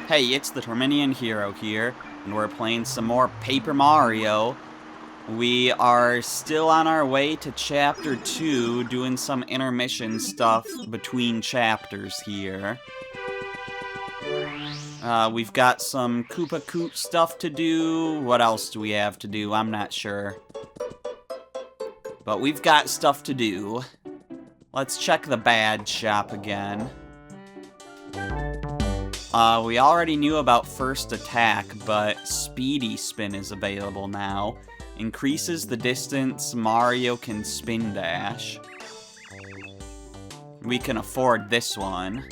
Hey, it's the Terminian Hero here, and we're playing some more Paper Mario. We are still on our way to Chapter 2, doing some intermission stuff between chapters here. We've got some Koopa Koot stuff to do. What else do we have to do? I'm not sure. But we've got stuff to do. Let's check the badge shop again. We already knew about First Attack, but Speedy Spin is available now. Increases the distance Mario can spin dash. We can afford this one.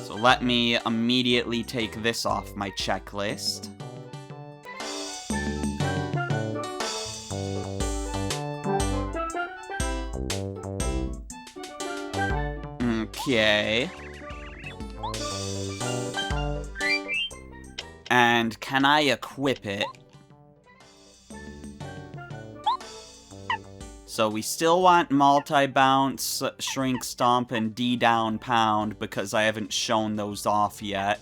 So let me immediately take this off my checklist. Okay. And can I equip it? So we still want multi-bounce, shrink stomp, and D-down pound because I haven't shown those off yet.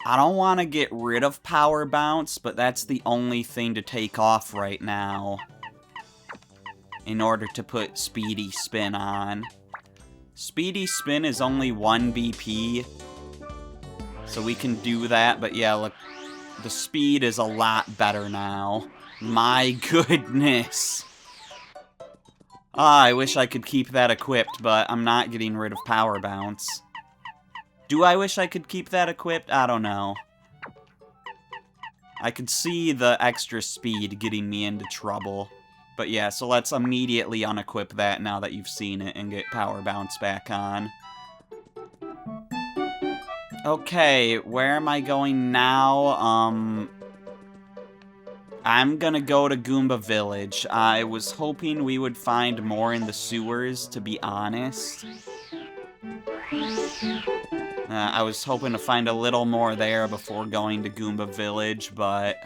I don't want to get rid of power bounce, but that's the only thing to take off right now in order to put Speedy Spin on. Speedy Spin is only 1 BP, so we can do that, but yeah, look, the speed is a lot better now. My goodness! I wish I could keep that equipped, but I'm not getting rid of Power Bounce. Do I wish I could keep that equipped? I don't know. I could see the extra speed getting me into trouble. But yeah, so let's immediately unequip that now that you've seen it and get Power Bounce back on. Okay, where am I going now? I'm gonna go to Goomba Village. I was hoping we would find more in the sewers, to be honest. I was hoping to find a little more there before going to Goomba Village, but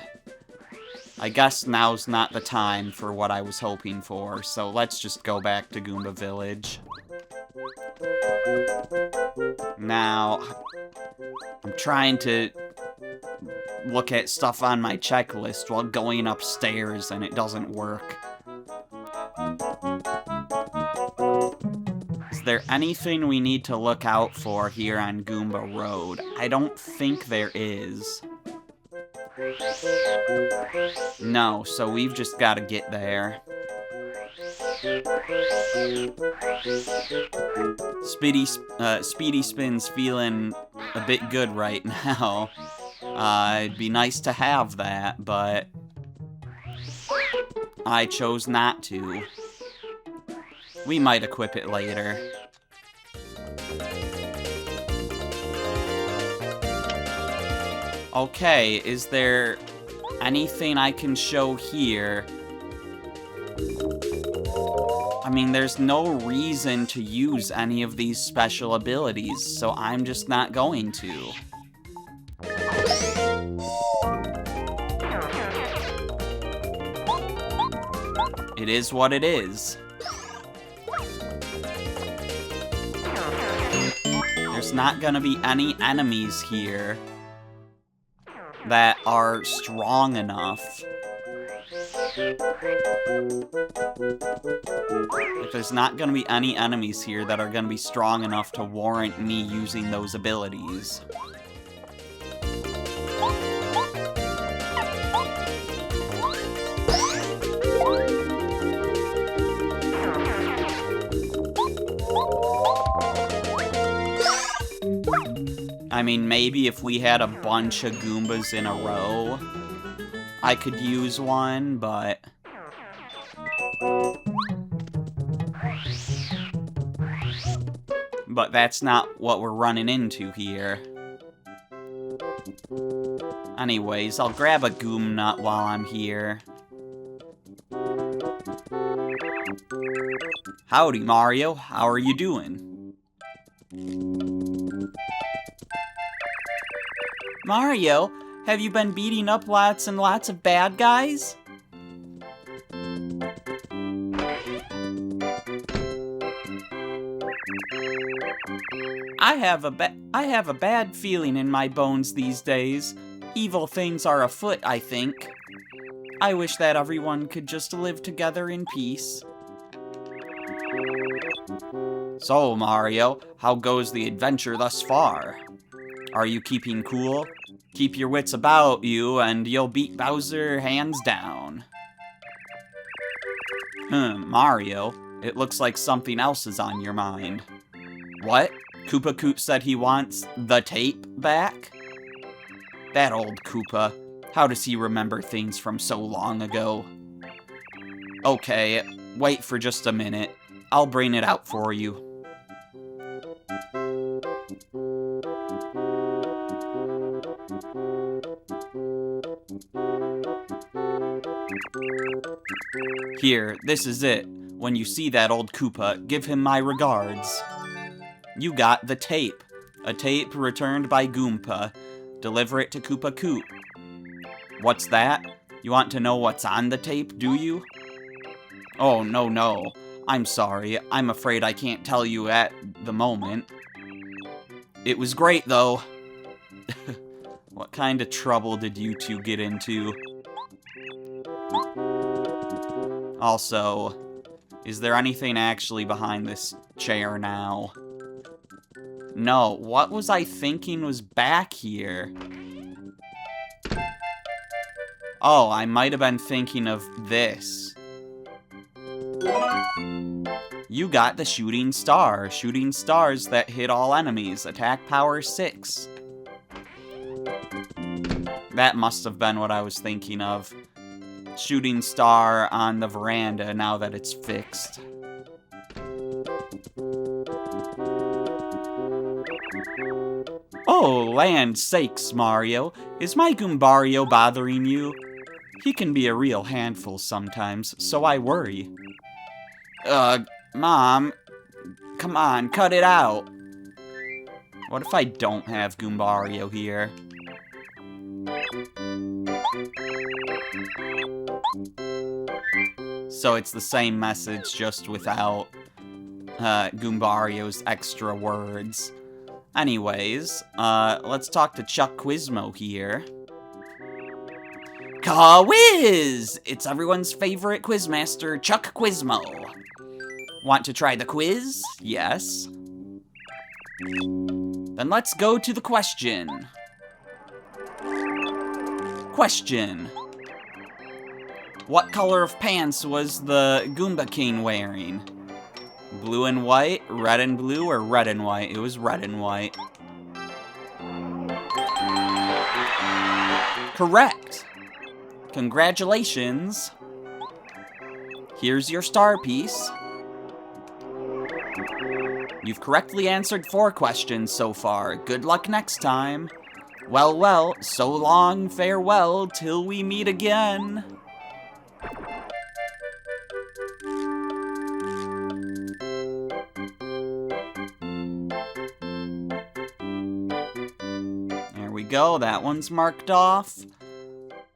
I guess now's not the time for what I was hoping for, so let's just go back to Goomba Village. Now, I'm trying to look at stuff on my checklist while going upstairs, and it doesn't work. Is there anything we need to look out for here on Goomba Road? I don't think there is. No, so we've just got to get there. Speedy Spin's feeling a bit good right now. It'd be nice to have that, but I chose not to. We might equip it later. Okay, is there anything I can show here? I mean, there's no reason to use any of these special abilities, so I'm just not going to. It is what it is. There's not gonna be any enemies here that are strong enough. If there's not gonna be any enemies here that are gonna be strong enough to warrant me using those abilities. I mean, maybe if we had a bunch of Goombas in a row, I could use one, but that's not what we're running into here. Anyways, I'll grab a Goom Nut while I'm here. Howdy, Mario. How are you doing? Mario, have you been beating up lots and lots of bad guys? I have a bad feeling in my bones these days. Evil things are afoot, I think. I wish that everyone could just live together in peace. So, Mario, how goes the adventure thus far? Are you keeping cool? Keep your wits about you, and you'll beat Bowser hands down. Mario, it looks like something else is on your mind. What? Koopa Koot said he wants the tape back? That old Koopa. How does he remember things from so long ago? Okay, wait for just a minute. I'll bring it out for you. Here, this is it. When you see that old Koopa, give him my regards. You got the tape. A tape returned by Goomba. Deliver it to Koopa Koot. What's that? You want to know what's on the tape, do you? Oh, no. I'm sorry. I'm afraid I can't tell you at the moment. It was great, though. What kind of trouble did you two get into? Also, is there anything actually behind this chair now? No, what was I thinking was back here? Oh, I might have been thinking of this. You got the shooting star. Shooting stars that hit all enemies. Attack power 6. That must have been what I was thinking of. Shooting star on the veranda now that it's fixed. Oh, land's sakes, Mario. Is my Goombario bothering you? He can be a real handful sometimes, so I worry. Mom, come on, cut it out. What if I don't have Goombario here? So it's the same message, just without Goombario's extra words. Anyways, let's talk to Chuck Quizmo here. Quiz! It's everyone's favorite quizmaster, Chuck Quizmo. Want to try the quiz? Yes. Then let's go to the question. Question. What color of pants was the Goomba King wearing? Blue and white, red and blue, or red and white? It was red and white. Correct. Congratulations. Here's your star piece. You've correctly answered 4 questions so far. Good luck next time. Well, so long, farewell, till we meet again. There we go, that one's marked off.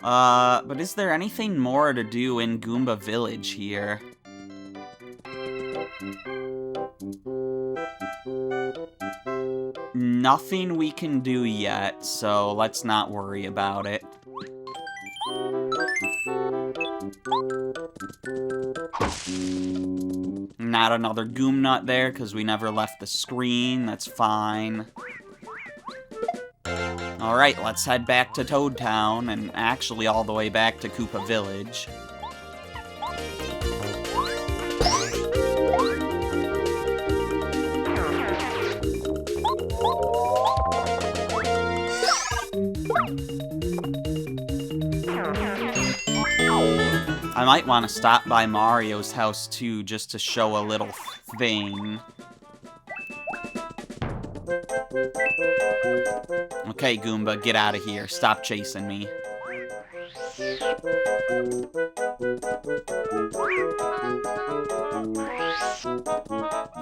But is there anything more to do in Goomba Village here? Nothing we can do yet, so let's not worry about it. Not another Goom Nut there, because we never left the screen. That's fine. Alright, let's head back to Toad Town, and actually all the way back to Koopa Village. I might want to stop by Mario's house too, just to show a little thing. Okay, Goomba, get out of here. Stop chasing me.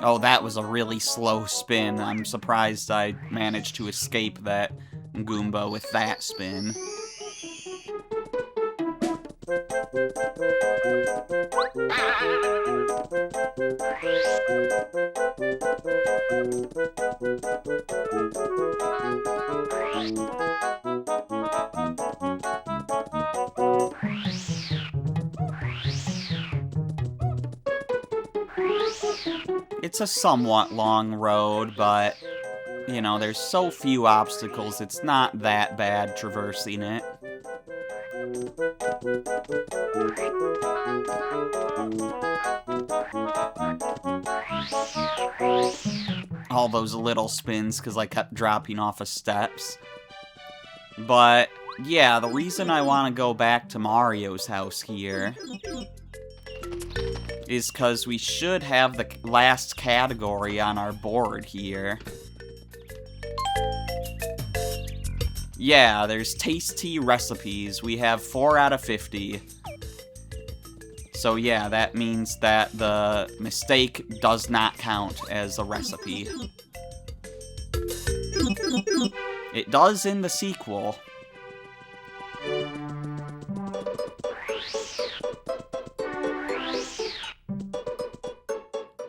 Oh, that was a really slow spin. I'm surprised I managed to escape that Goomba with that spin. It's a somewhat long road, but, you know, there's so few obstacles, it's not that bad traversing it. All those little spins because I kept dropping off of steps. But, yeah, the reason I want to go back to Mario's house here is because we should have the last category on our board here. Yeah, there's tasty recipes. We have 4 out of 50. So yeah, that means that the mistake does not count as a recipe. It does in the sequel.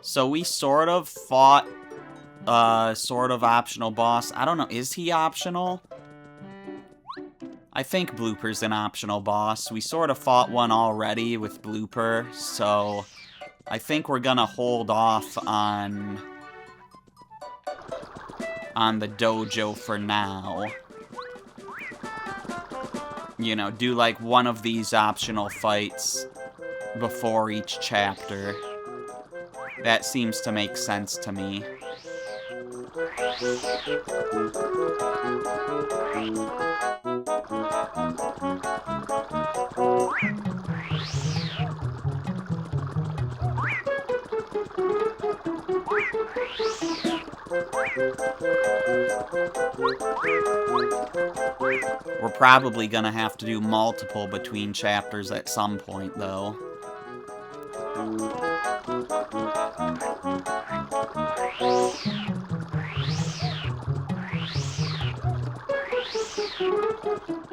So we sort of fought sort of optional boss. I don't know, is he optional? I think Blooper's an optional boss. We sort of fought one already with Blooper, so I think we're gonna hold off on the dojo for now. You know, do like one of these optional fights before each chapter. That seems to make sense to me. We're probably gonna have to do multiple between chapters at some point, though.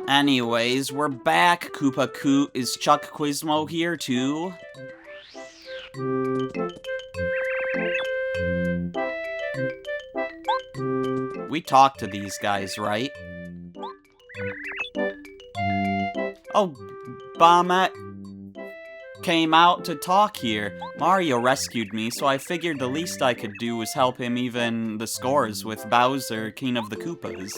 Anyways, we're back. Koopa Koot. Is Chuck Quizmo here, too? We talked to these guys, right? Oh, Bombette came out to talk here. Mario rescued me, so I figured the least I could do was help him even the scores with Bowser, King of the Koopas.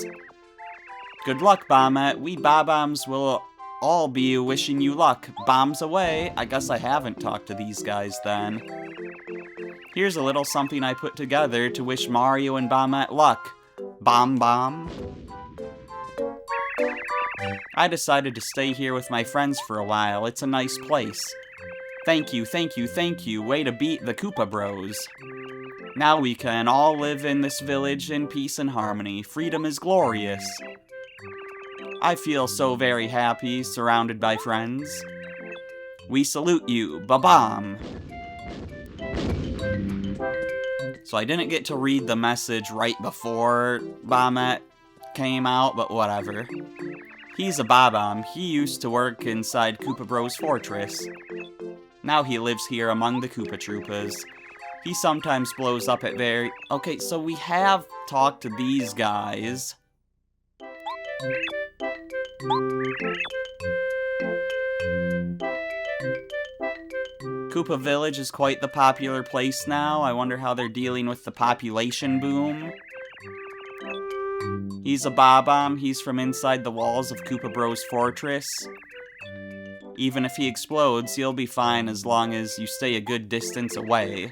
Good luck, Bombette. We Bob-Ombs will all be wishing you luck. Bombs away. I guess I haven't talked to these guys then. Here's a little something I put together to wish Mario and Bombette luck. Bomb Bomb. I decided to stay here with my friends for a while. It's a nice place. Thank you, thank you, thank you. Way to beat the Koopa Bros. Now we can all live in this village in peace and harmony. Freedom is glorious. I feel so very happy, surrounded by friends. We salute you, Ba-Bomb. So I didn't get to read the message right before Bombette came out, but whatever. He's a Bob-Omb. He used to work inside Koopa Bros Fortress. Now he lives here among the Koopa Troopas. He sometimes blows up at very... Okay, so we have talked to these guys. Koopa Village is quite the popular place now. I wonder how they're dealing with the population boom. He's a Bob-Omb. He's from inside the walls of Koopa Bros Fortress. Even if he explodes, he'll be fine as long as you stay a good distance away.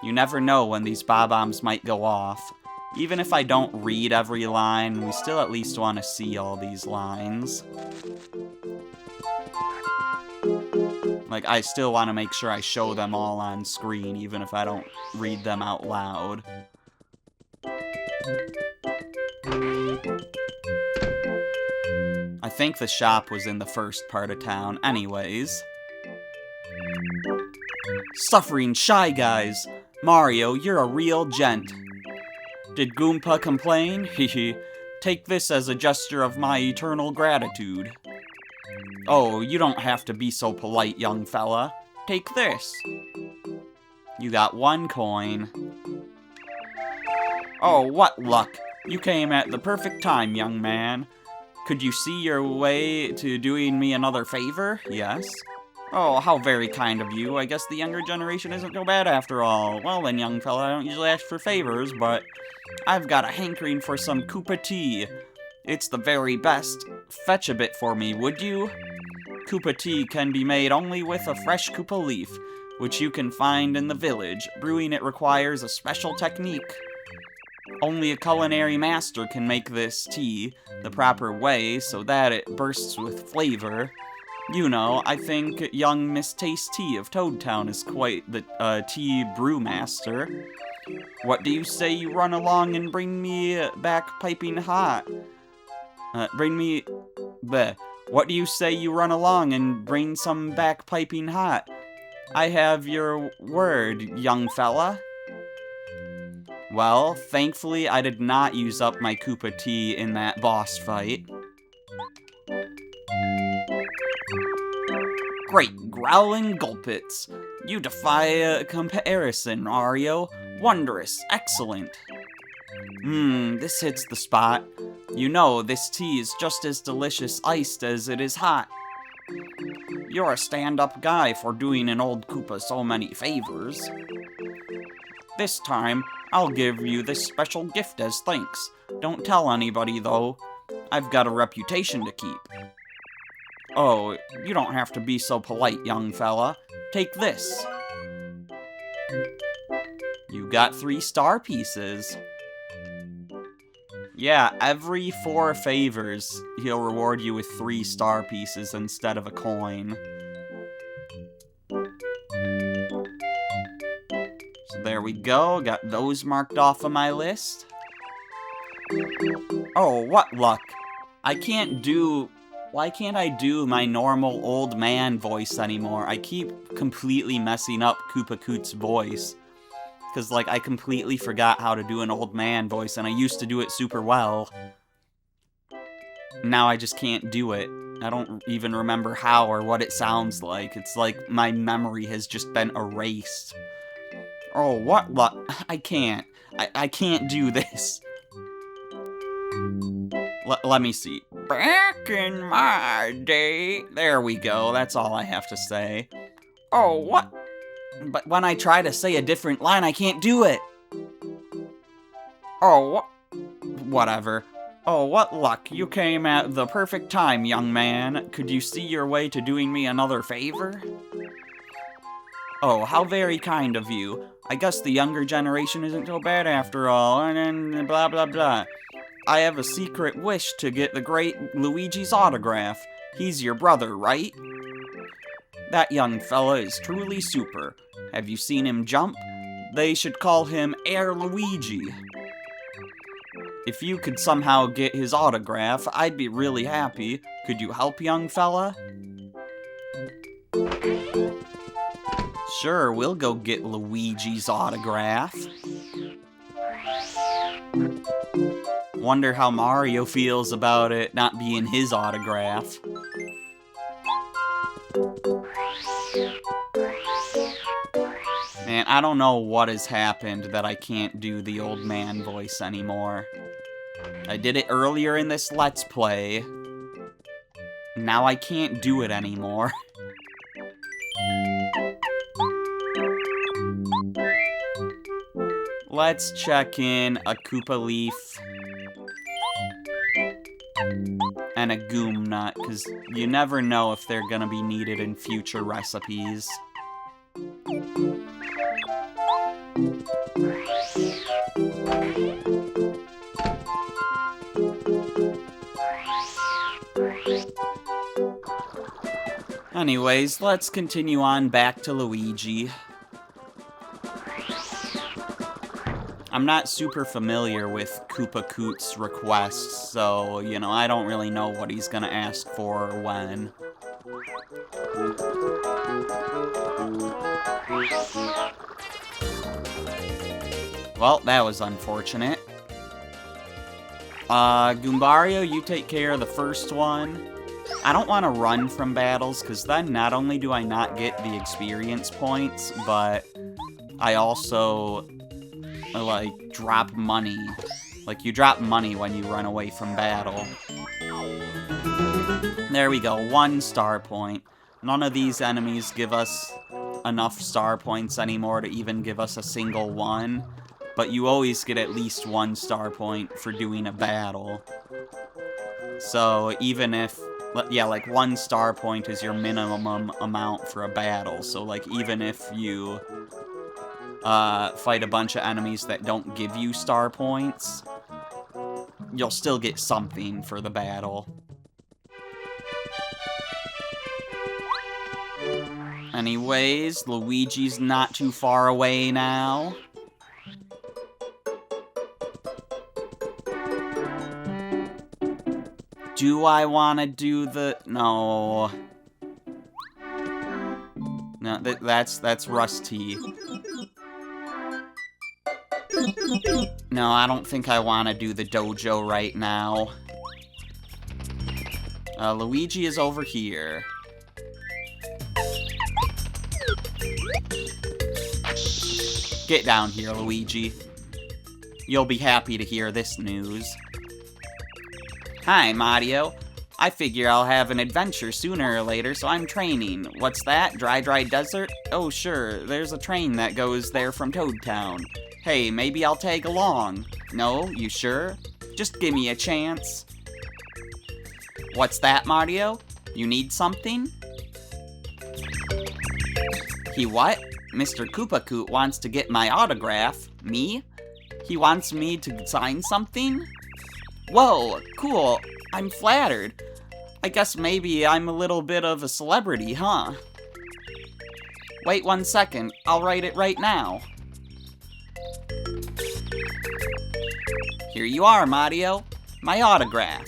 You never know when these Bob-Ombs might go off. Even if I don't read every line, we still at least want to see all these lines. Like, I still want to make sure I show them all on screen, even if I don't read them out loud. I think the shop was in the first part of town. Anyways. Suffering Shy Guys. Mario, you're a real gent. Did Goomba complain? Hehe. Take this as a gesture of my eternal gratitude. Oh, you don't have to be so polite, young fella. Take this. You got 1 coin. Oh, what luck. You came at the perfect time, young man. Could you see your way to doing me another favor? Yes. Oh, how very kind of you. I guess the younger generation isn't so bad after all. Well then, young fella, I don't usually ask for favors, but I've got a hankering for some Koopa tea. It's the very best. Fetch a bit for me, would you? Koopa tea can be made only with a fresh Koopa leaf, which you can find in the village. Brewing it requires a special technique. Only a culinary master can make this tea the proper way so that it bursts with flavor. You know, I think young Miss Taste Tea of Toadtown is quite the tea brewmaster. What do you say you run along and bring me back piping hot? What do you say you run along and bring some back piping hot? I have your word, young fella. Well, thankfully I did not use up my Koopa tea in that boss fight. Great growling gulpits. You defy comparison, Mario. Wondrous, excellent. This hits the spot. You know, this tea is just as delicious iced as it is hot. You're a stand-up guy for doing an old Koopa so many favors. This time, I'll give you this special gift as thanks. Don't tell anybody, though. I've got a reputation to keep. Oh, you don't have to be so polite, young fella. Take this. You got 3 star pieces. Yeah, every 4 favors, he'll reward you with 3 star pieces instead of a coin. So there we go, got those marked off of my list. Oh, what luck. Why can't I do my normal old man voice anymore? I keep completely messing up Koopa Koot's voice. Because, like, I completely forgot how to do an old man voice, and I used to do it super well. Now I just can't do it. I don't even remember how or what it sounds like. It's like my memory has just been erased. Oh, what luck. I can't. I can't do this. Let me see. Back in my day... There we go, that's all I have to say. Oh, what? But when I try to say a different line, I can't do it. Oh, whatever. Oh, what luck. You came at the perfect time, young man. Could you see your way to doing me another favor? Oh, how very kind of you. I guess the younger generation isn't so bad after all, and blah blah blah. I have a secret wish to get the great Luigi's autograph. He's your brother, right? That young fella is truly super. Have you seen him jump? They should call him Air Luigi. If you could somehow get his autograph, I'd be really happy. Could you help, young fella? Sure, we'll go get Luigi's autograph. Wonder how Mario feels about it not being his autograph. Man, I don't know what has happened that I can't do the old man voice anymore. I did it earlier in this Let's Play. Now I can't do it anymore. Let's check in a Koopa Leaf and a Goom Nut, because you never know if they're gonna be needed in future recipes. Anyways, let's continue on back to Luigi. I'm not super familiar with Koopa Koot's requests, so, you know, I don't really know what he's gonna ask for or when. Well, that was unfortunate. Goombario, you take care of the first one. I don't want to run from battles, because then not only do I not get the experience points, but I also, like, drop money. Like, you drop money when you run away from battle. There we go, 1 star point. None of these enemies give us enough star points anymore to even give us a single one. But you always get at least 1 star point for doing a battle. So even if, yeah, like 1 star point is your minimum amount for a battle. So like even if you fight a bunch of enemies that don't give you star points, you'll still get something for the battle. Anyways, Luigi's not too far away now. Do I want to do the... No. No, that's Rusty. No, I don't think I want to do the dojo right now. Luigi is over here. Get down here, Luigi. You'll be happy to hear this news. Hi, Mario. I figure I'll have an adventure sooner or later, so I'm training. What's that? Dry Desert? Oh, sure. There's a train that goes there from Toad Town. Hey, maybe I'll tag along. No? You sure? Just give me a chance. What's that, Mario? You need something? He what? Mr. Koopa Koot wants to get my autograph. Me? He wants me to sign something? Whoa, cool. I'm flattered. I guess maybe I'm a little bit of a celebrity, huh? Wait 1 second. I'll write it right now. Here you are, Mario. My autograph.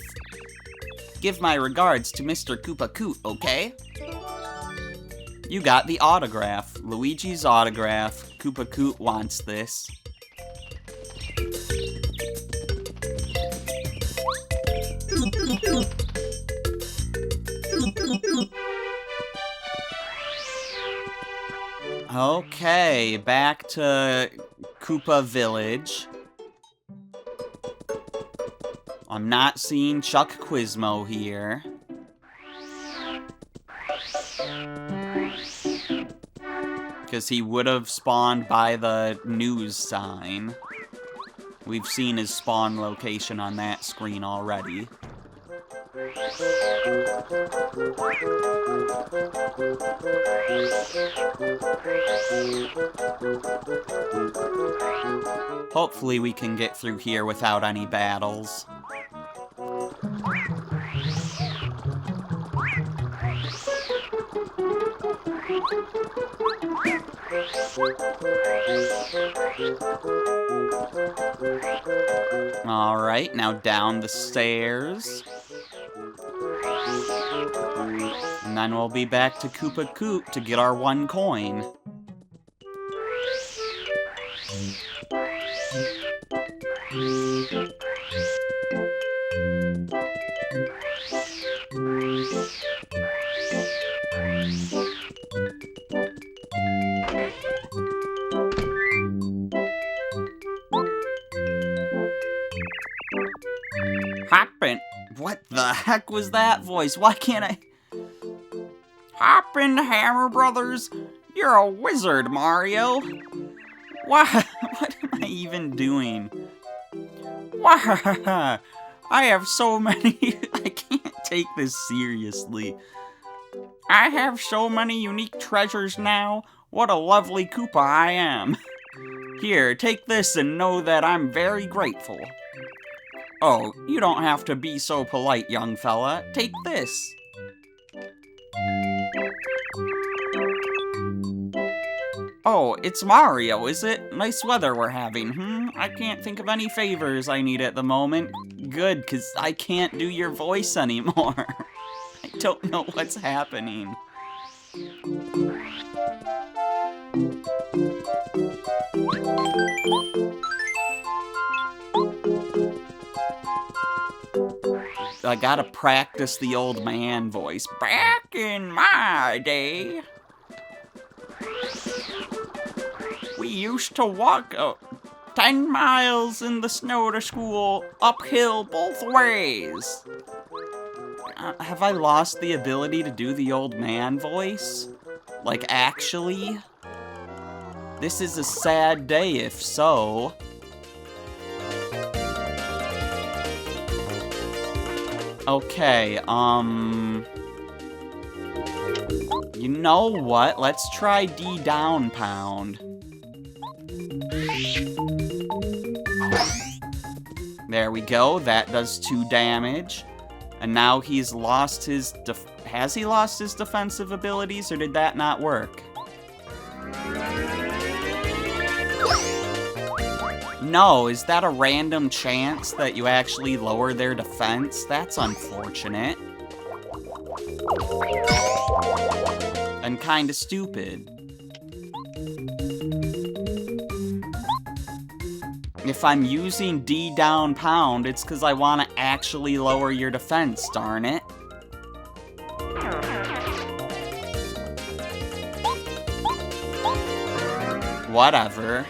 Give my regards to Mr. Koopa Koot, okay? You got the autograph. Luigi's autograph. Koopa Koot wants this. Okay, back to Koopa Village. I'm not seeing Chuck Quizmo here. Because he would have spawned by the news sign. We've seen his spawn location on that screen already. Hopefully we can get through here without any battles. Alright, now down the stairs. And then we'll be back to Koopa Koot to get our 1 coin. Hoppin'. What the heck was that voice? Why can't I... Hoppin' Hammer Brothers, you're a wizard, Mario. Why? What am I even doing? Why? I have so many... I can't take this seriously. I have so many unique treasures now. What a lovely Koopa I am. Here, take this and know that I'm very grateful. Oh, you don't have to be so polite, young fella. Take this. Oh, it's Mario, is it? Nice weather we're having, I can't think of any favors I need at the moment. Good, because I can't do your voice anymore. I don't know what's happening. I gotta practice the old man voice. Back in my day, we used to walk 10 miles in the snow to school, uphill both ways. Have I lost the ability to do the old man voice? Like, actually? This is a sad day if so. Okay, you know what? Let's try D down pound. There we go, that does 2 damage. And now he's lost his has he lost his defensive abilities, or did that not work? No, is that a random chance that you actually lower their defense? That's unfortunate. And kinda stupid. If I'm using D down pound, it's because I want to actually lower your defense, darn it. Whatever.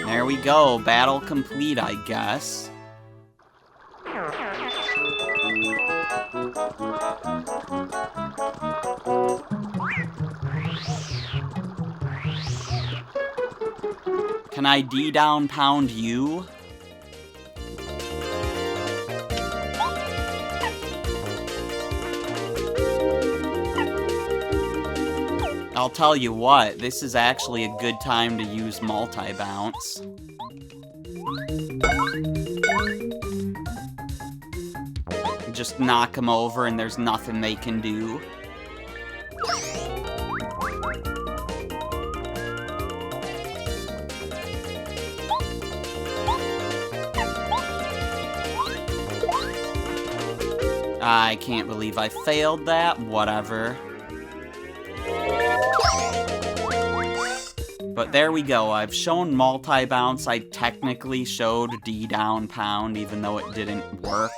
There we go, battle complete, I guess. Can I D down pound you? I'll tell you what, this is actually a good time to use multi-bounce. Just knock them over and there's nothing they can do. I can't believe I failed that, whatever. But there we go, I've shown multi-bounce. I technically showed D down pound, even though it didn't work.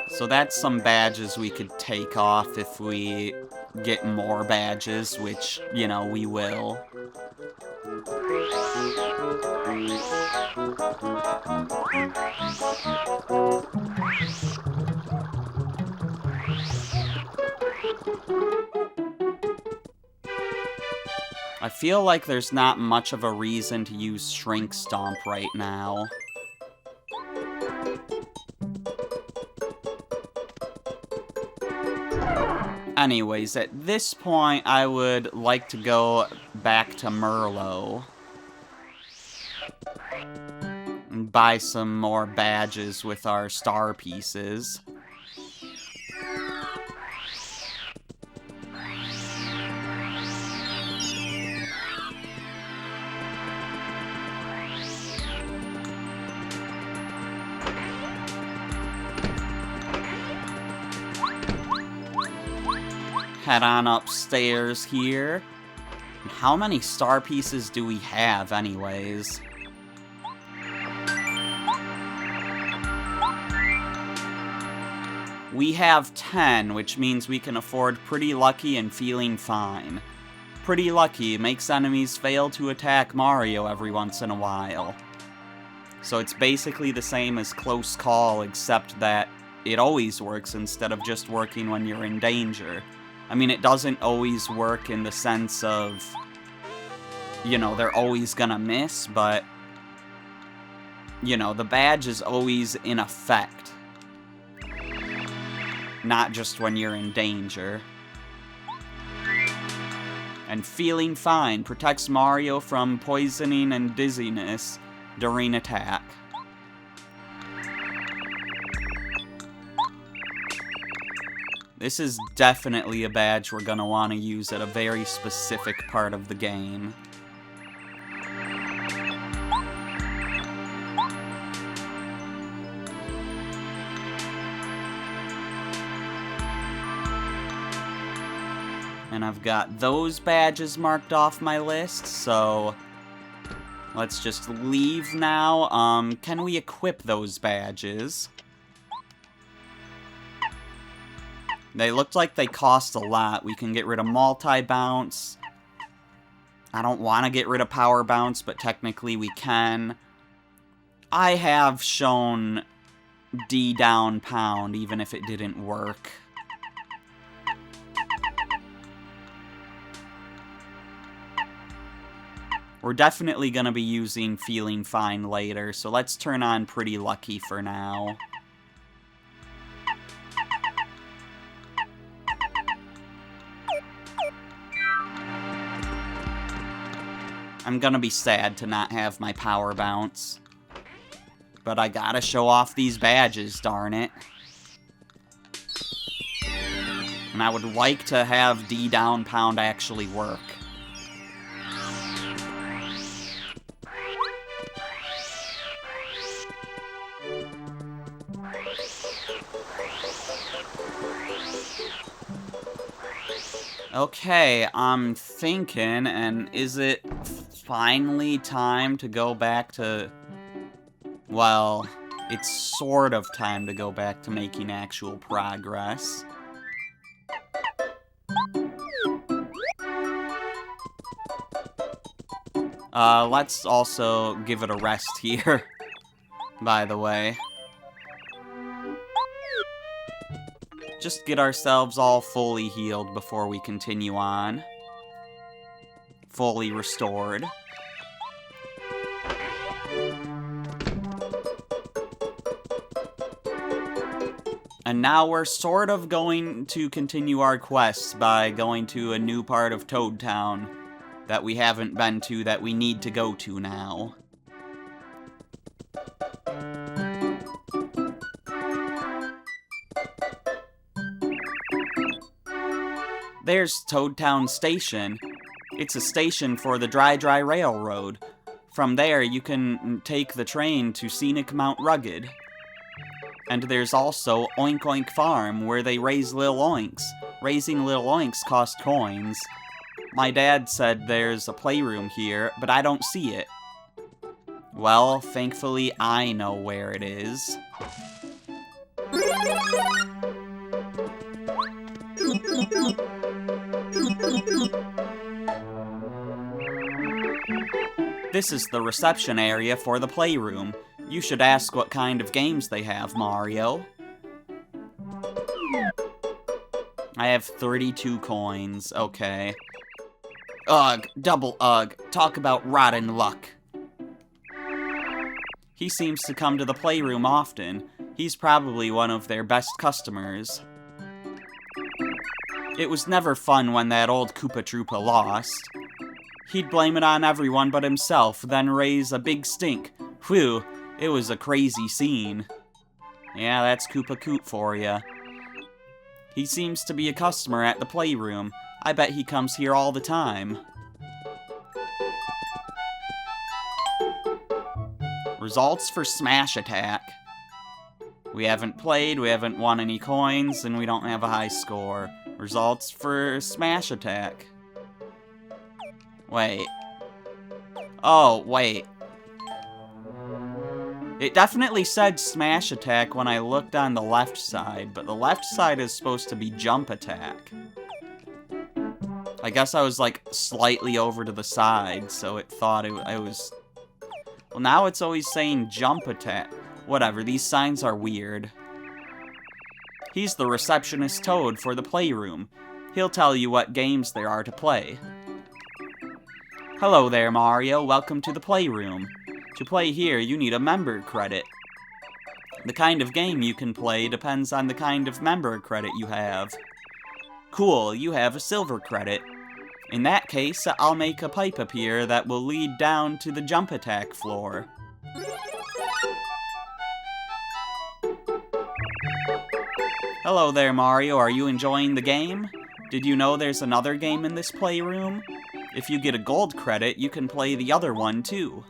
So that's some badges we could take off if we get more badges, which, you know, we will. I feel like there's not much of a reason to use Shrink Stomp right now. Anyways, at this point, I would like to go back to Merlot and buy some more badges with our star pieces. Head on upstairs here. How many star pieces do we have, anyways? We have 10, which means we can afford Pretty Lucky and Feeling Fine. Pretty Lucky makes enemies fail to attack Mario every once in a while. So it's basically the same as Close Call, except that it always works instead of just working when you're in danger. I mean, it doesn't always work in the sense of, you know, they're always gonna miss, but, you know, the badge is always in effect. Not just when you're in danger. And Feeling Fine protects Mario from poisoning and dizziness during attack. This is definitely a badge we're gonna want to use at a very specific part of the game. And I've got those badges marked off my list, so let's just leave now. Can we equip those badges? They looked like they cost a lot. We can get rid of multi-bounce. I don't want to get rid of power bounce, but technically we can. I have shown D down pound, even if it didn't work. We're definitely going to be using Feeling Fine later, so let's turn on Pretty Lucky for now. I'm gonna be sad to not have my power bounce. But I gotta show off these badges, darn it. And I would like to have D down pound actually work. Okay, I'm thinking, and is it finally time to go back to... Well, it's sort of time to go back to making actual progress. Let's also give it a rest here, by the way. Just get ourselves all fully healed before we continue on. Fully restored. And now we're sort of going to continue our quest by going to a new part of Toad Town that we haven't been to that we need to go to now. There's Toad Town Station. It's a station for the Dry Railroad. From there, you can take the train to Scenic Mount Rugged. And there's also Oink Oink Farm, where they raise Lil Oinks. Raising Lil Oinks cost coins. My dad said there's a playroom here, but I don't see it. Well, thankfully I know where it is. This is the reception area for the playroom. You should ask what kind of games they have, Mario. I have 32 coins, okay. Ugh, double ugh. Talk about rotten luck. He seems to come to the playroom often. He's probably one of their best customers. It was never fun when that old Koopa Troopa lost. He'd blame it on everyone but himself, then raise a big stink. Whew, it was a crazy scene. Yeah, that's Koopa Koot for ya. He seems to be a customer at the playroom. I bet he comes here all the time. Results for Smash Attack. We haven't played, we haven't won any coins, and we don't have a high score. Results for Smash Attack. Wait. Oh, wait. It definitely said Smash Attack when I looked on the left side, but the left side is supposed to be Jump Attack. I guess I was, like, slightly over to the side, so it thought it was... Well, now it's always saying Jump Attack. Whatever, these signs are weird. He's the receptionist Toad for the playroom. He'll tell you what games there are to play. Hello there, Mario. Welcome to the playroom. To play here, you need a member credit. The kind of game you can play depends on the kind of member credit you have. Cool, you have a silver credit. In that case, I'll make a pipe appear that will lead down to the Jump Attack floor. Hello there, Mario. Are you enjoying the game? Did you know there's another game in this playroom? If you get a gold credit, you can play the other one, too.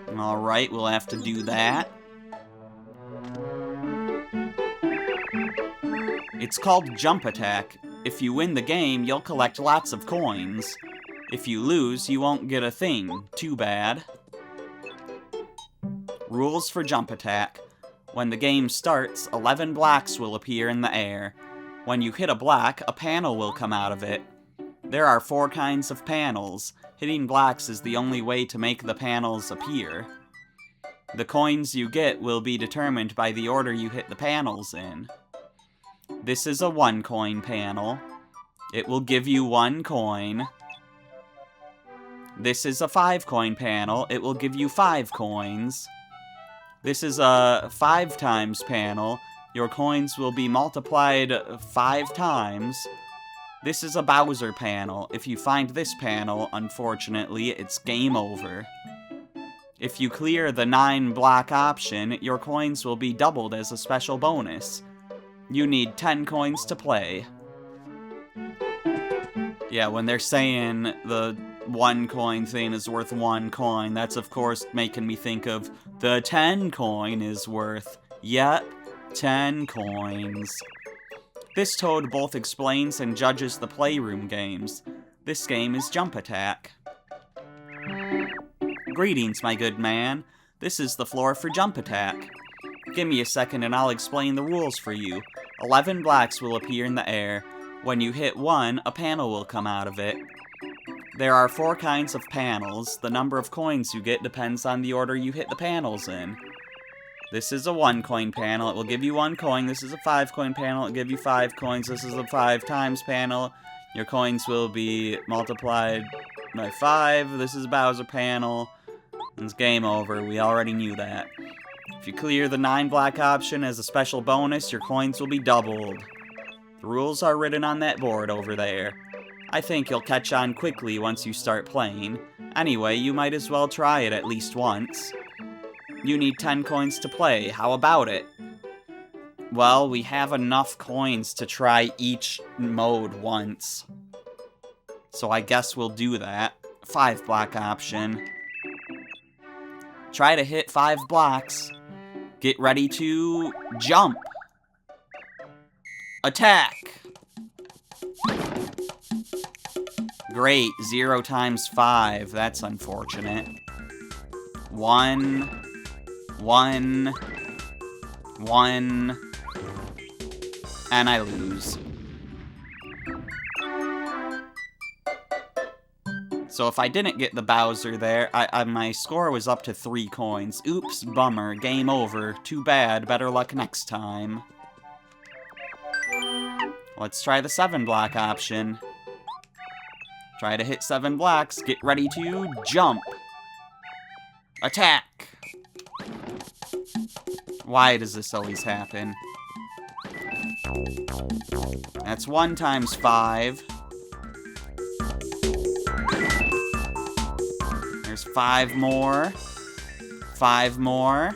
Alright, we'll have to do that. It's called Jump Attack. If you win the game, you'll collect lots of coins. If you lose, you won't get a thing. Too bad. Rules for Jump Attack. When the game starts, 11 blocks will appear in the air. When you hit a block, a panel will come out of it. There are 4 kinds of panels. Hitting blocks is the only way to make the panels appear. The coins you get will be determined by the order you hit the panels in. This is a 1 coin panel. It will give you 1 coin. This is a 5 coin panel. It will give you 5 coins. This is a 5 times panel. Your coins will be multiplied 5 times. This is a Bowser panel. If you find this panel, unfortunately, it's game over. If you clear the 9 block option, your coins will be doubled as a special bonus. You need 10 coins to play. Yeah, when they're saying the 1 coin thing is worth 1 coin, that's of course making me think of the 10 coin is worth, yep, 10 coins. This toad both explains and judges the playroom games. This game is Jump Attack. Greetings, my good man. This is the floor for Jump Attack. Give me a second and I'll explain the rules for you. 11 blocks will appear in the air. When you hit 1, a panel will come out of it. There are 4 kinds of panels. The number of coins you get depends on the order you hit the panels in. This is a 1 coin panel. It will give you 1 coin. This is a 5 coin panel. It will give you 5 coins. This is a 5 times panel. Your coins will be multiplied by 5. This is a Bowser panel. It's game over. We already knew that. If you clear the 9 block option as a special bonus, your coins will be doubled. The rules are written on that board over there. I think you'll catch on quickly once you start playing. Anyway, you might as well try it at least once. You need 10 coins to play. How about it? Well, we have enough coins to try each mode once. So I guess we'll do that. 5 block option. Try to hit 5 blocks. Get ready to jump. Attack. Great, 0 times 5. That's unfortunate. 1, 1, 1, and I lose. So if I didn't get the Bowser there, my score was up to 3 coins. Oops, bummer, game over. Too bad, better luck next time. Let's try the 7 block option. Try to hit 7 blocks. Get ready to jump. Attack. Why does this always happen? That's 1 times 5. There's 5 more. 5 more.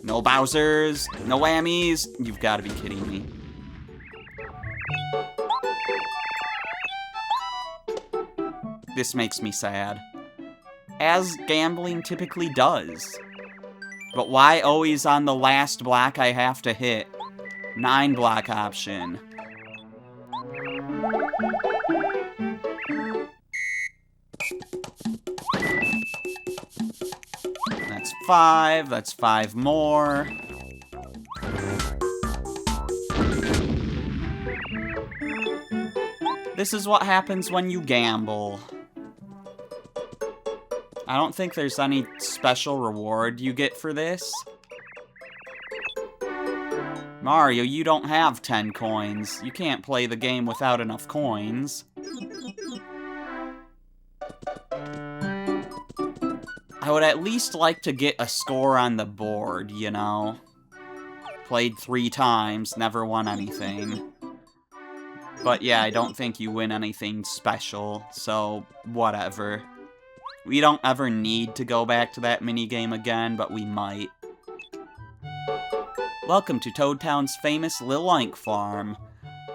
No Bowsers. No whammies. You've got to be kidding me. This makes me sad. As gambling typically does. But why always on the last block I have to hit? 9 block option. That's 5. That's 5 more. This is what happens when you gamble. I don't think there's any special reward you get for this. Mario, you don't have 10 coins. You can't play the game without enough coins. I would at least like to get a score on the board, you know? Played 3 times, never won anything. But yeah, I don't think you win anything special, so whatever. We don't ever need to go back to that minigame again, but we might. Welcome to Toad Town's famous Lil Oink Farm.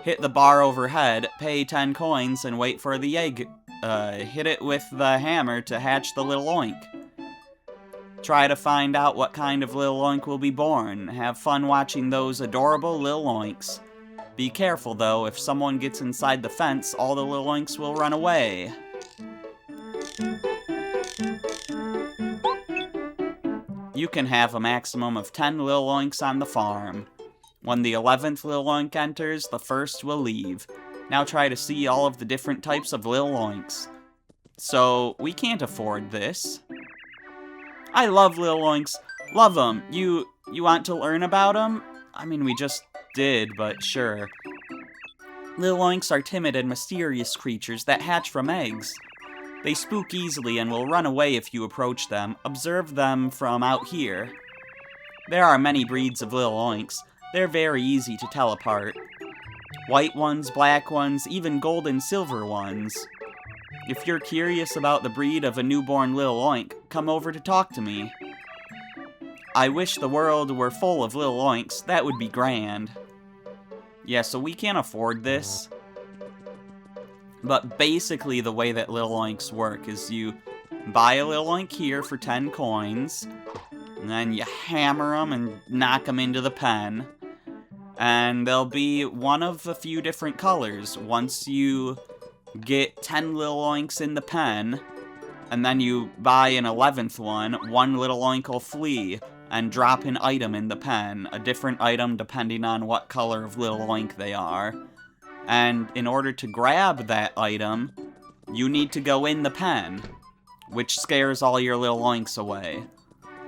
Hit the bar overhead, pay 10 coins, and wait for the egg. Hit it with the hammer to hatch the Lil Oink. Try to find out what kind of Lil Oink will be born. Have fun watching those adorable Lil Oinks. Be careful, though. If someone gets inside the fence, all the little oinks will run away. You can have a maximum of 10 little oinks on the farm. When the 11th little oink enters, the first will leave. Now try to see all of the different types of little oinks. So, we can't afford this. I love little oinks. Love them. You want to learn about them? I mean, we just did, but sure. Little oinks are timid and mysterious creatures that hatch from eggs. They spook easily and will run away if you approach them. Observe them from out here. There are many breeds of little oinks. They're very easy to tell apart. White ones, black ones, even gold and silver ones. If you're curious about the breed of a newborn little oink, come over to talk to me. I wish the world were full of little oinks. That would be grand. Yeah, so we can't afford this. But basically the way that little oinks work is you buy a little oink here for 10 coins, and then you hammer them and knock them into the pen, and they'll be one of a few different colors. Once you get 10 little oinks in the pen, and then you buy an 11th one little oink will flee and drop an item in the pen, a different item depending on what color of little oink they are. And in order to grab that item, you need to go in the pen, which scares all your little oinks away.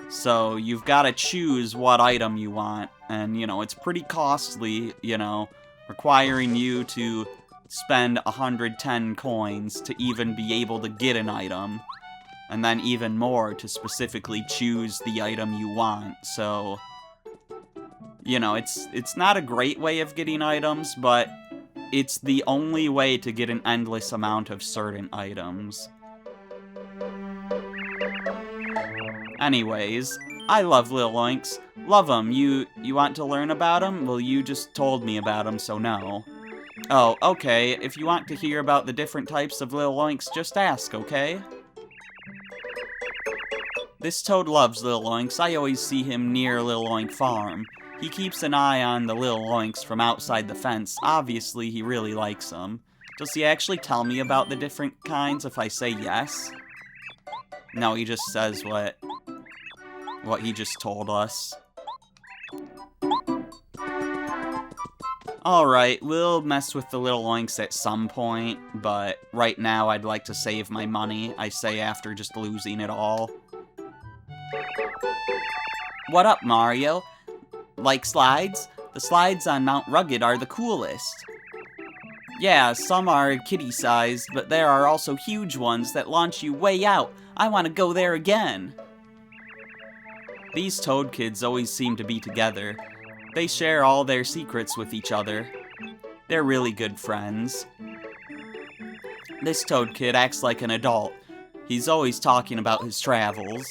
So you've got to choose what item you want, and, you know, it's pretty costly, you know, requiring you to spend 110 coins to even be able to get an item, and then even more to specifically choose the item you want. So, you know, it's not a great way of getting items, but it's the only way to get an endless amount of certain items. Anyways, I love little oinks. Love them. You want to learn about them? Well, you just told me about them, so no. Oh, okay. If you want to hear about the different types of little oinks, just ask, okay? This toad loves little oinks. I always see him near Little Oink Farm. He keeps an eye on the little oinks from outside the fence. Obviously, he really likes them. Does he actually tell me about the different kinds if I say yes? No, he just says what he just told us. Alright, we'll mess with the little oinks at some point, but right now I'd like to save my money, I say after just losing it all. What up, Mario? Like slides? The slides on Mount Rugged are the coolest. Yeah, some are kitty-sized, but there are also huge ones that launch you way out. I want to go there again. These Toad kids always seem to be together. They share all their secrets with each other. They're really good friends. This Toad kid acts like an adult. He's always talking about his travels.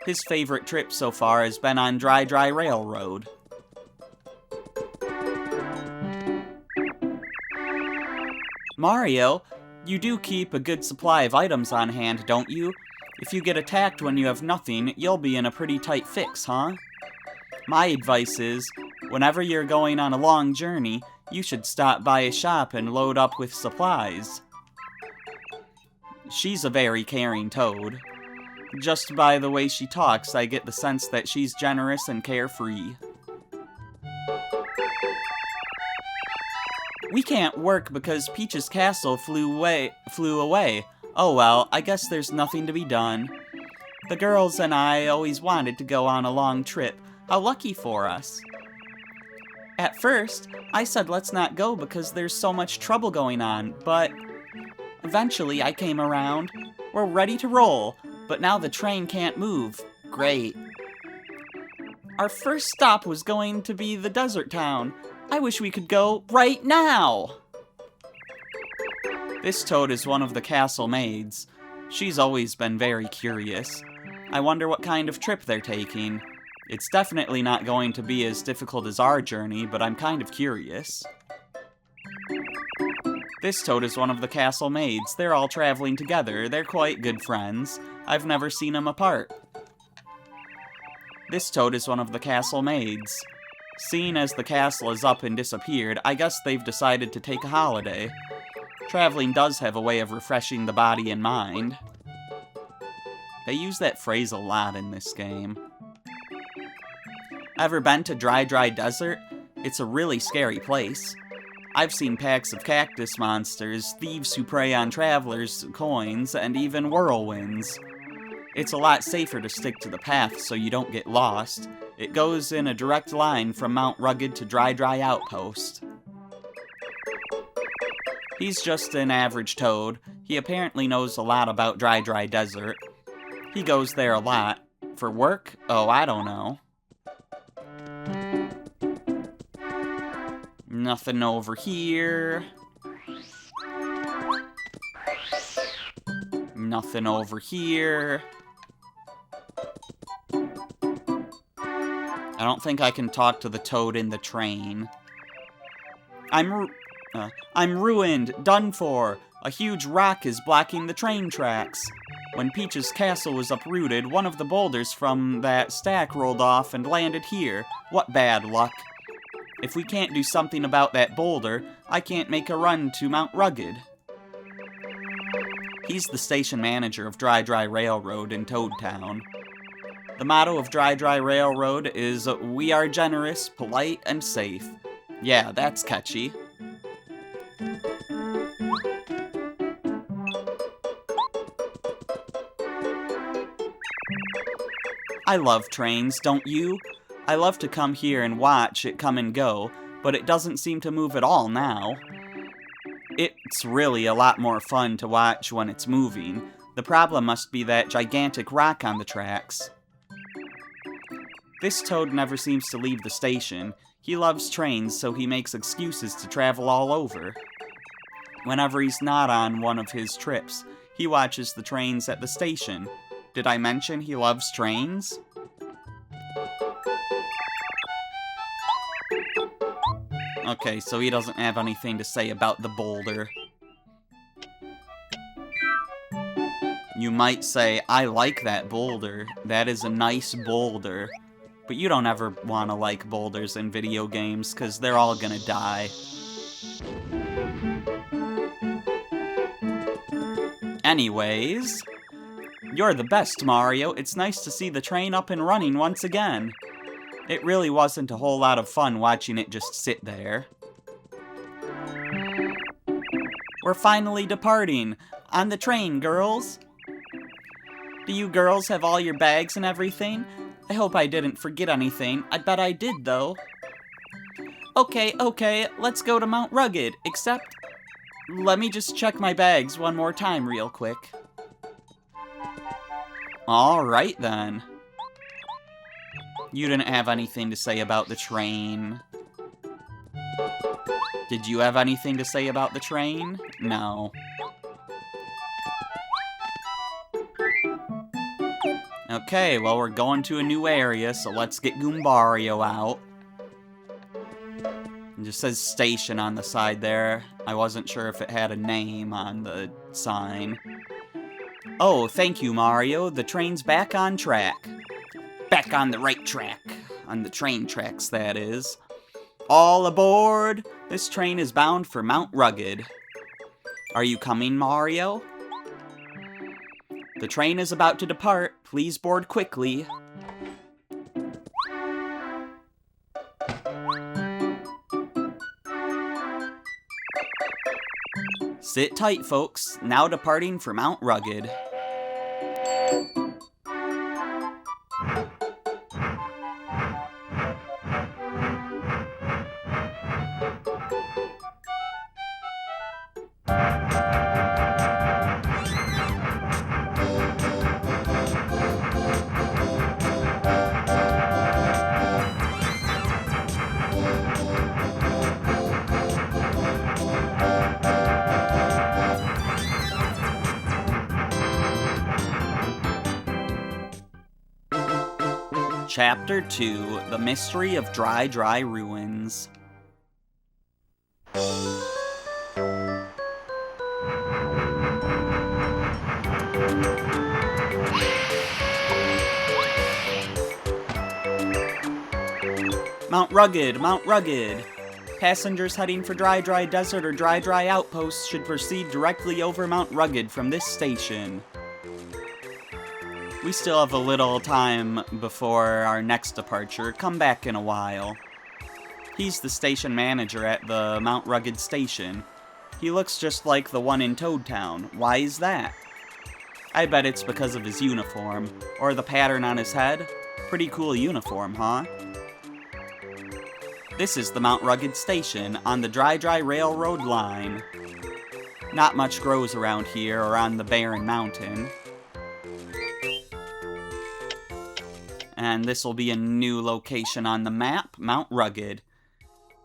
His favorite trip so far has been on Dry Dry Railroad. Mario, you do keep a good supply of items on hand, don't you? If you get attacked when you have nothing, you'll be in a pretty tight fix, huh? My advice is, whenever you're going on a long journey, you should stop by a shop and load up with supplies. She's a very caring toad. Just by the way she talks, I get the sense that she's generous and carefree. We can't work because Peach's castle flew away. Oh well, I guess there's nothing to be done. The girls and I always wanted to go on a long trip. How lucky for us. At first, I said let's not go because there's so much trouble going on, but eventually I came around. We're ready to roll, but now the train can't move. Great. Our first stop was going to be the desert town. I wish we could go right now! This toad is one of the castle maids. She's always been very curious. I wonder what kind of trip they're taking. It's definitely not going to be as difficult as our journey, but I'm kind of curious. This toad is one of the castle maids. They're all traveling together. They're quite good friends. I've never seen them apart. This toad is one of the castle maids. Seeing as the castle is up and disappeared, I guess they've decided to take a holiday. Traveling does have a way of refreshing the body and mind. They use that phrase a lot in this game. Ever been to Dry Desert? It's a really scary place. I've seen packs of cactus monsters, thieves who prey on travelers' coins, and even whirlwinds. It's a lot safer to stick to the path so you don't get lost. It goes in a direct line from Mount Rugged to Dry Outpost. He's just an average toad. He apparently knows a lot about Dry Desert. He goes there a lot. For work? Oh, I don't know. Nothing over here. Nothing over here. I don't think I can talk to the toad in the train. I'm ruined, done for. A huge rock is blocking the train tracks. When Peach's castle was uprooted, one of the boulders from that stack rolled off and landed here. What bad luck. If we can't do something about that boulder, I can't make a run to Mount Rugged. He's the station manager of Dry Railroad in Toad Town. The motto of Dry Railroad is, "We are generous, polite, and safe." Yeah, that's catchy. I love trains, don't you? I love to come here and watch it come and go, but it doesn't seem to move at all now. It's really a lot more fun to watch when it's moving. The problem must be that gigantic rock on the tracks. This toad never seems to leave the station. He loves trains, so he makes excuses to travel all over. Whenever he's not on one of his trips, he watches the trains at the station. Did I mention he loves trains? Okay, so he doesn't have anything to say about the boulder. You might say, I like that boulder. That is a nice boulder. But you don't ever want to like boulders in video games, because they're all gonna die. Anyways, you're the best, Mario. It's nice to see the train up and running once again. It really wasn't a whole lot of fun watching it just sit there. We're finally departing. On the train, girls. Do you girls have all your bags and everything? I hope I didn't forget anything. I bet I did, though. Okay, let's go to Mount Rugged, except... Let me just check my bags one more time real quick. Alright then. You didn't have anything to say about the train. Did you have anything to say about the train? No. Okay, well we're going to a new area, so let's get Goombario out. It just says station on the side there. I wasn't sure if it had a name on the sign. Oh, thank you, Mario. The train's back on track. Back on the right track. On the train tracks, that is. All aboard! This train is bound for Mount Rugged. Are you coming, Mario? The train is about to depart. Please board quickly. Sit tight, folks. Now departing for Mount Rugged. Chapter 2, The Mystery of Dry Ruins. Mount Rugged, Mount Rugged. Passengers heading for Dry Dry Desert or Dry Dry Outposts should proceed directly over Mount Rugged from this station. We still have a little time before our next departure. Come back in a while. He's the station manager at the Mount Rugged station. He looks just like the one in Toad Town. Why is that? I bet it's because of his uniform. Or the pattern on his head. Pretty cool uniform, huh? This is the Mount Rugged station on the Dry Dry Railroad line. Not much grows around here or on the barren mountain. And this will be a new location on the map, Mount Rugged.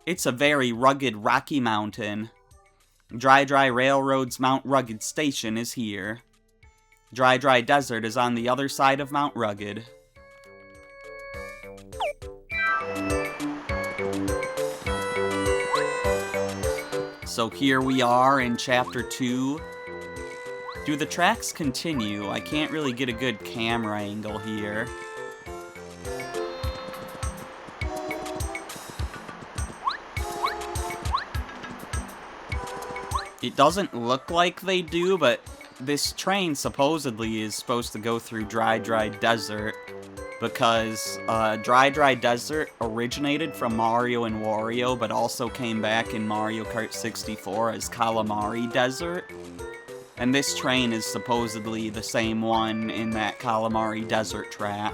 It's a very rugged, rocky mountain. Dry Dry Railroad's Mount Rugged station is here. Dry Dry Desert is on the other side of Mount Rugged. So here we are in Chapter 2. Do the tracks continue? I can't really get a good camera angle here. It doesn't look like they do, but this train supposedly is supposed to go through Dry Dry Desert because Dry Dry Desert originated from Mario and Wario, but also came back in Mario Kart 64 as Calamari Desert. And this train is supposedly the same one in that Calamari Desert track.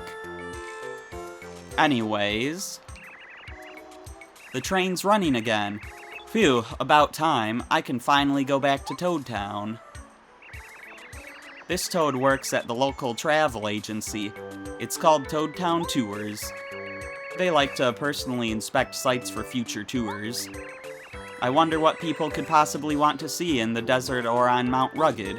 Anyways, the train's running again. Phew, about time. I can finally go back to Toad Town. This Toad works at the local travel agency. It's called Toad Town Tours. They like to personally inspect sites for future tours. I wonder what people could possibly want to see in the desert or on Mount Rugged.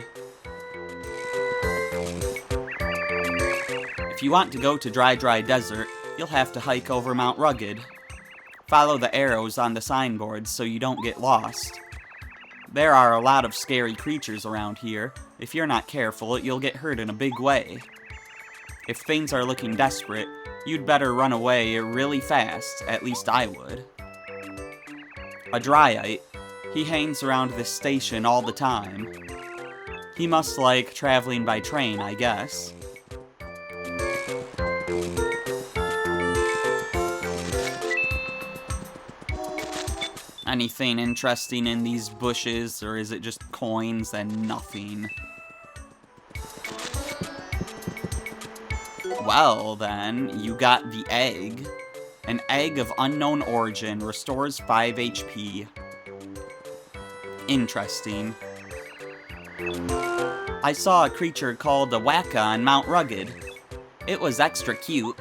If you want to go to Dry Dry Desert, you'll have to hike over Mount Rugged. Follow the arrows on the signboards so you don't get lost. There are a lot of scary creatures around here. If you're not careful, you'll get hurt in a big way. If things are looking desperate, you'd better run away really fast, at least I would. A Dryite. He hangs around this station all the time. He must like traveling by train, I guess. Anything interesting in these bushes, or is it just coins and nothing? Well, then, you got the egg. An egg of unknown origin restores 5 HP. Interesting. I saw a creature called a Wacka on Mount Rugged. It was extra cute.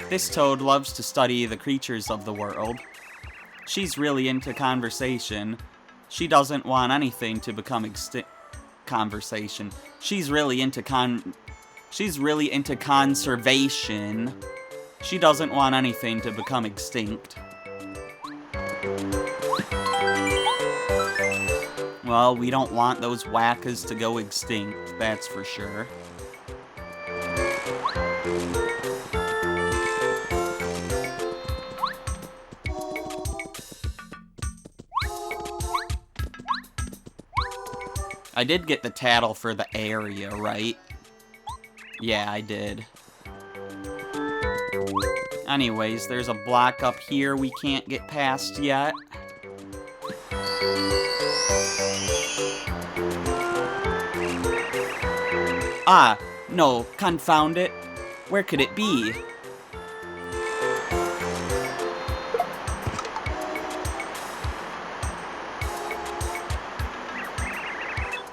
This Toad loves to study the creatures of the world. She's really into conversation. She doesn't want anything to become extinct. Conversation. She's really into conservation. She doesn't want anything to become extinct. Well, we don't want those Wackas to go extinct, that's for sure. I did get the tattle for the area, right? Yeah, I did. Anyways, there's a block up here we can't get past yet. Ah, no, confound it. Where could it be?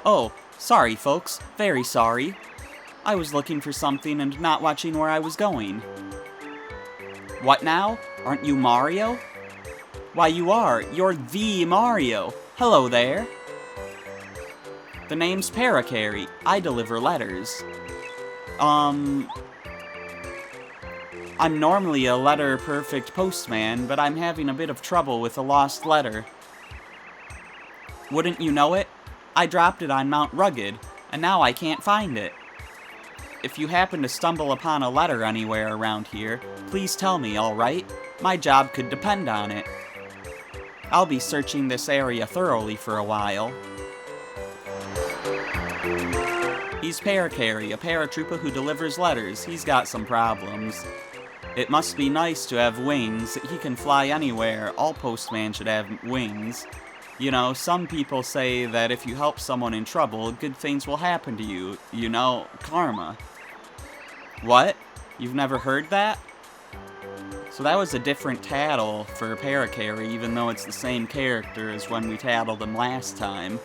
Oh, sorry folks, very sorry. I was looking for something and not watching where I was going. What now? Aren't you Mario? Why, you are. You're the Mario. Hello there. The name's Paracarry. I deliver letters. I'm normally a letter-perfect postman, but I'm having a bit of trouble with a lost letter. Wouldn't you know it? I dropped it on Mount Rugged, and now I can't find it. if you happen to stumble upon a letter anywhere around here, please tell me, alright? My job could depend on it. I'll be searching this area thoroughly for a while. He's Paracarry, a paratrooper who delivers letters. He's got some problems. It must be nice to have wings. He can fly anywhere. All postmen should have wings. You know, some people say that if you help someone in trouble, good things will happen to you. You know, karma. What? You've never heard that? So that was a different tattle for Paracarry, even though it's the same character as when we tattled him last time.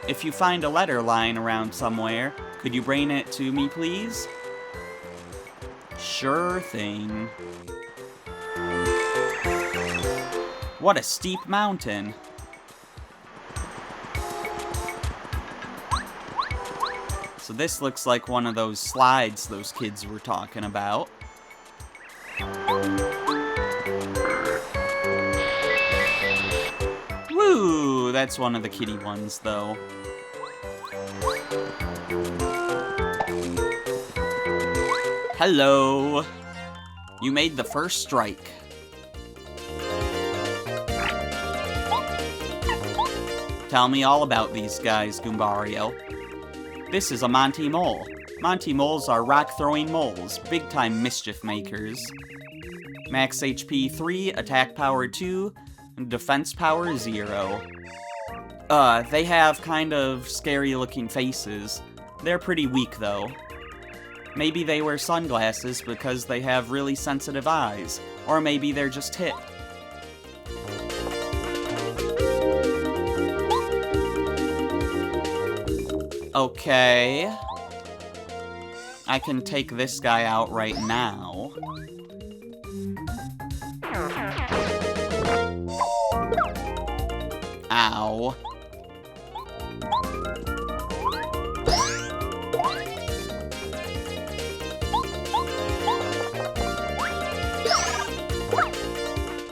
If you find a letter lying around somewhere, could you bring it to me, please? Sure thing. What a steep mountain. So this looks like one of those slides those kids were talking about. Woo! That's one of the kitty ones, though. Hello! You made the first strike. Tell me all about these guys, Goombario. This is a Monty Mole. Monty Moles are rock-throwing moles, big-time mischief makers. Max HP 3, attack power 2, defense power 0. They have kind of scary-looking faces. They're pretty weak, though. Maybe they wear sunglasses because they have really sensitive eyes, or maybe they're just hip. Okay. I can take this guy out right now. Ow.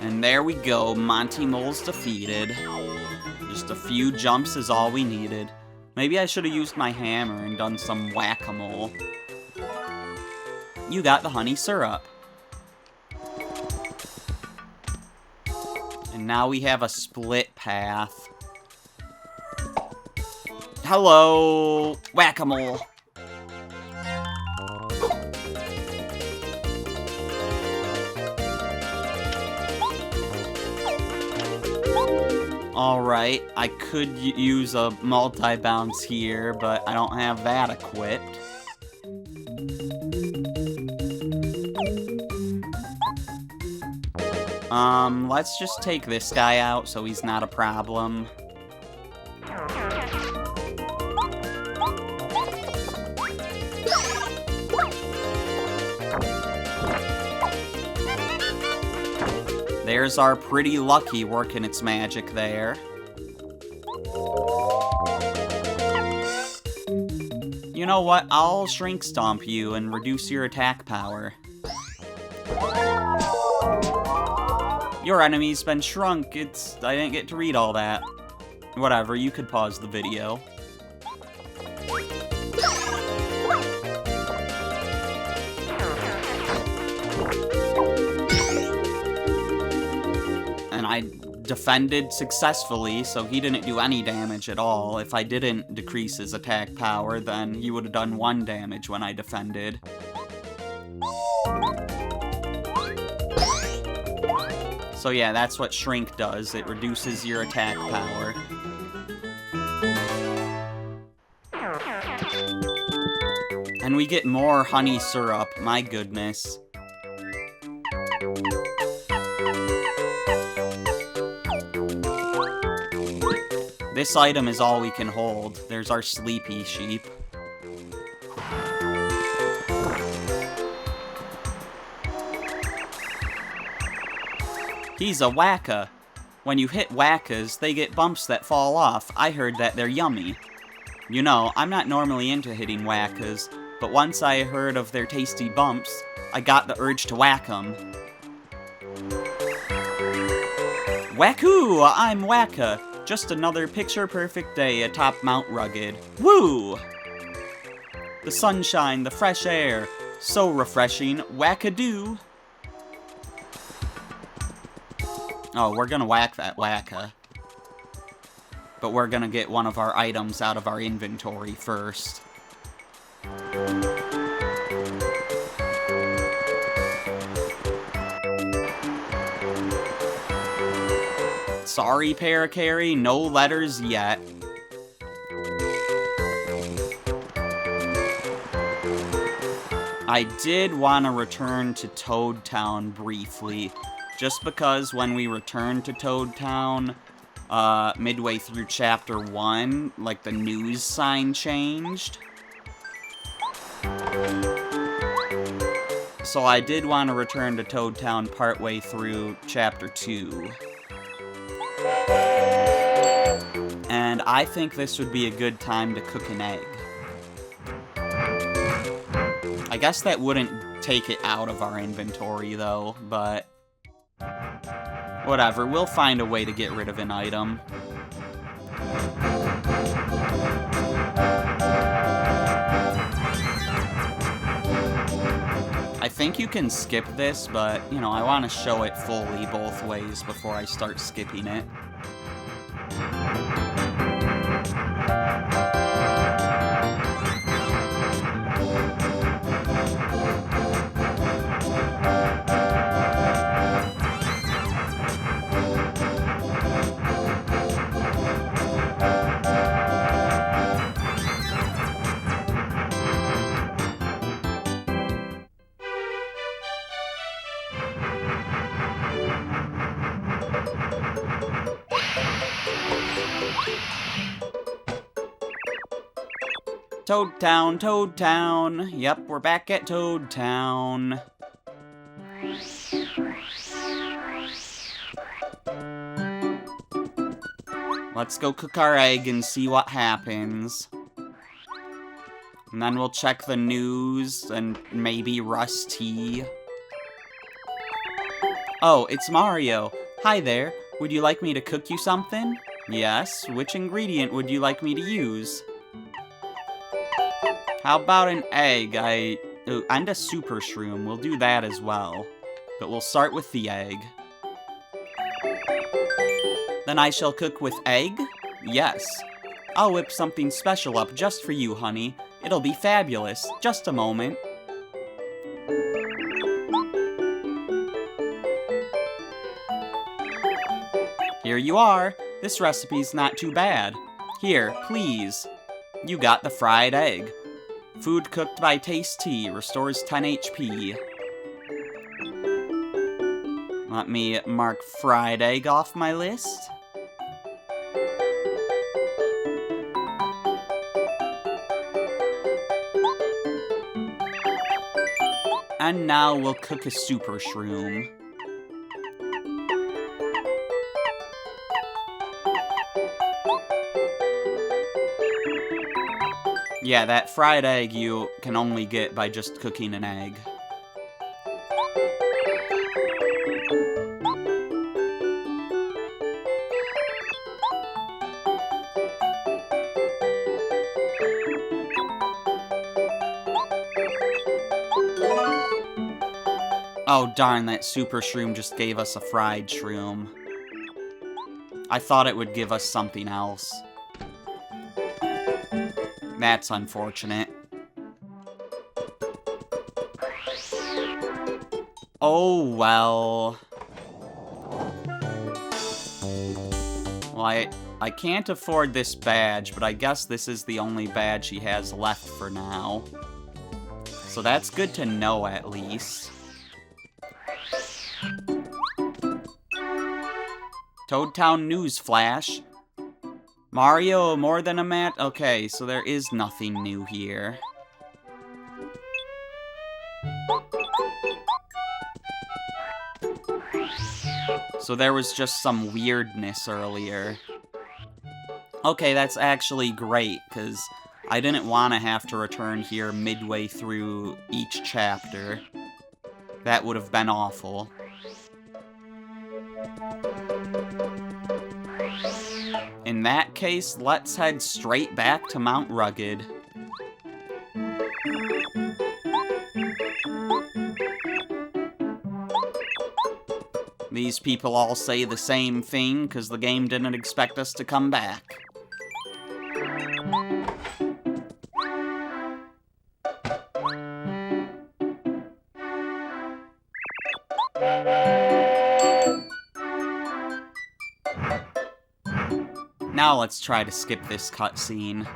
And there we go, Monty Mole's defeated. Just a few jumps is all we needed. Maybe I should have used my hammer and done some whack-a-mole. You got the honey syrup. And now we have a split path. Hello, whack-a-mole. Alright, I could use a multi-bounce here, but I don't have that equipped. Let's just take this guy out so he's not a problem. There's our Pretty Lucky working its magic there. You know what? I'll Shrink Stomp you and reduce your attack power. Your enemy's been shrunk. I didn't get to read all that. Whatever, you could pause the video. And I defended successfully, so he didn't do any damage at all. If I didn't decrease his attack power, then he would have done 1 damage when I defended. So yeah, that's what Shrink does. It reduces your attack power. And we get more honey syrup, my goodness. This item is all we can hold. There's our sleepy sheep. He's a wacka. When you hit wackas, they get bumps that fall off. I heard that they're yummy. You know, I'm not normally into hitting wackas, but once I heard of their tasty bumps, I got the urge to whack 'em. Whackoo! I'm Wacka. Just another picture-perfect day atop Mount Rugged. Woo! The sunshine, the fresh air. So refreshing. Wackadoo. Oh, we're gonna whack that wacka. But we're gonna get one of our items out of our inventory first. Sorry, Parakarry, no letters yet. I did want to return to Toad Town briefly, just because when we returned to Toad Town, midway through Chapter 1, like, the news sign changed. So I did want to return to Toad Town partway through Chapter 2. And I think this would be a good time to cook an egg. I guess that wouldn't take it out of our inventory, though, but whatever, we'll find a way to get rid of an item. I think you can skip this, but, you know, I want to show it fully both ways before I start skipping it. Toad Town, Toad Town. Yep, we're back at Toad Town. Let's go cook our egg and see what happens. And then we'll check the news and maybe Rusty. Oh, it's Mario. Hi there. Would you like me to cook you something? Yes. Which ingredient would you like me to use? How about an egg? And a super shroom. We'll do that as well. But we'll start with the egg. Then I shall cook with egg? Yes. I'll whip something special up just for you, honey. It'll be fabulous. Just a moment. Here you are. This recipe's not too bad. Here, please. You got the fried egg. Food cooked by Taste Tea restores 10 HP. Let me mark fried egg off my list. And now we'll cook a super shroom. Yeah, that fried egg you can only get by just cooking an egg. Oh darn, that super shroom just gave us a fried shroom. I thought it would give us something else. That's unfortunate. Oh, well. Well, I can't afford this badge, but I guess this is the only badge he has left for now. So that's good to know, at least. Toad Town News Flash. Mario, more than a mat? Okay, so there is nothing new here. So there was just some weirdness earlier. Okay, that's actually great, because I didn't want to have to return here midway through each chapter. That would have been awful. In that case, let's head straight back to Mount Rugged. These people all say the same thing because the game didn't expect us to come back. Now let's try to skip this cutscene.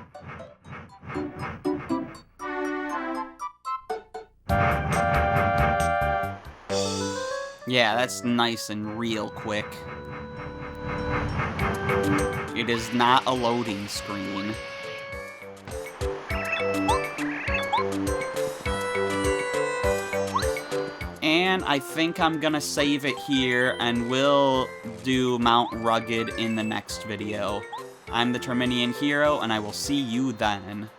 Yeah, that's nice and real quick. It is not a loading screen. And I think I'm gonna save it here, and we'll do Mount Rugged in the next video. I'm the Terminian Hero, and I will see you then.